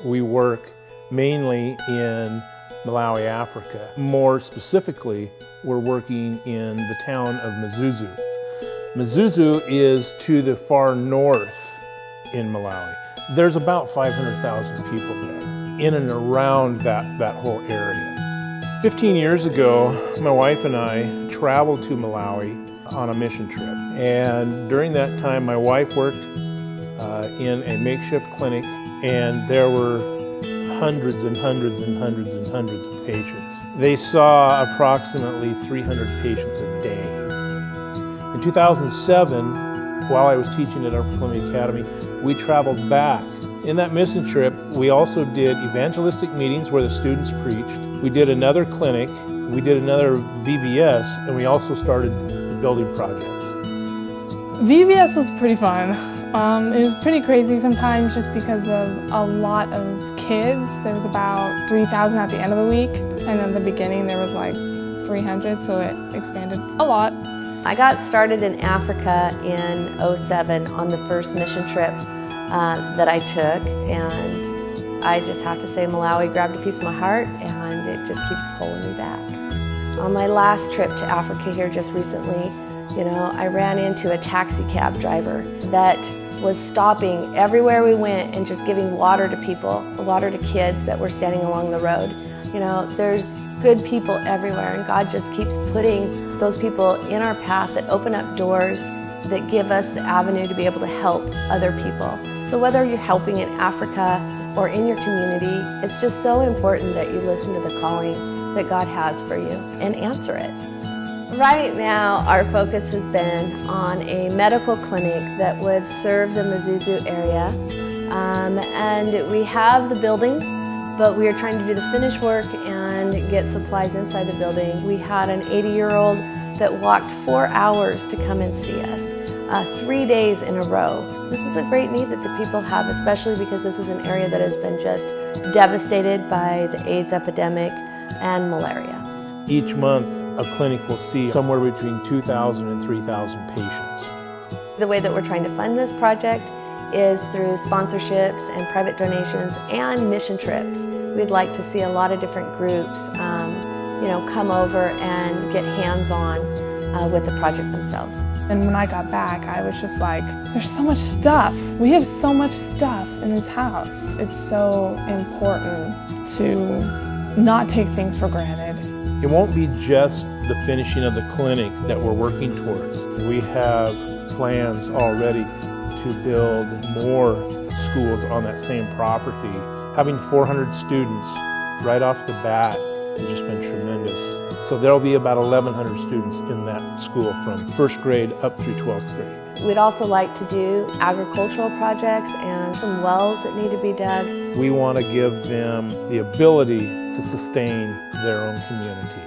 We work mainly in Malawi, Africa. More specifically, we're working in the town of Mzuzu. Mzuzu is to the far north in Malawi. There's about 500,000 people there, in and around that whole area. 15 years ago, my wife and I traveled to Malawi on a mission trip. And during that time, my wife worked in a makeshift clinic, and there were hundreds and hundreds and hundreds and hundreds of patients. They saw approximately 300 patients a day. In 2007, while I was teaching at Upper Columbia Academy, we traveled back. In that mission trip, we also did evangelistic meetings where the students preached. We did another clinic, we did another VBS, and we also started building projects. VBS was pretty fun. It was pretty crazy sometimes just because of a lot of kids. There was about 3,000 at the end of the week, and in the beginning there was like 300, so it expanded a lot. I got started in Africa in '07 on the first mission trip that I took, and I just have to say Malawi grabbed a piece of my heart, and it just keeps pulling me back. On my last trip to Africa here just recently, I ran into a taxi cab driver that was stopping everywhere we went and just giving water to people, water to kids that were standing along the road. There's good people everywhere, and God just keeps putting those people in our path that open up doors, that give us the avenue to be able to help other people. So whether you're helping in Africa or in your community, it's just so important that you listen to the calling that God has for you and answer it. Right now, our focus has been on a medical clinic that would serve the Mzuzu area. And we have the building, but we are trying to do the finish work and get supplies inside the building. We had an 80-year-old that walked 4 hours to come and see us, 3 days in a row. This is a great need that the people have, especially because this is an area that has been just devastated by the AIDS epidemic and malaria. Each month, a clinic will see somewhere between 2,000 and 3,000 patients. The way that we're trying to fund this project is through sponsorships and private donations and mission trips. We'd like to see a lot of different groups come over and get hands-on with the project themselves. And when I got back, I was just like, there's so much stuff. We have so much stuff in this house. It's so important to not take things for granted. It won't be just the finishing of the clinic that we're working towards. We have plans already to build more schools on that same property. Having 400 students right off the bat has just been tremendous. So there'll be about 1,100 students in that school from first grade up through 12th grade. We'd also like to do agricultural projects and some wells that need to be dug. We want to give them the ability to sustain their own community.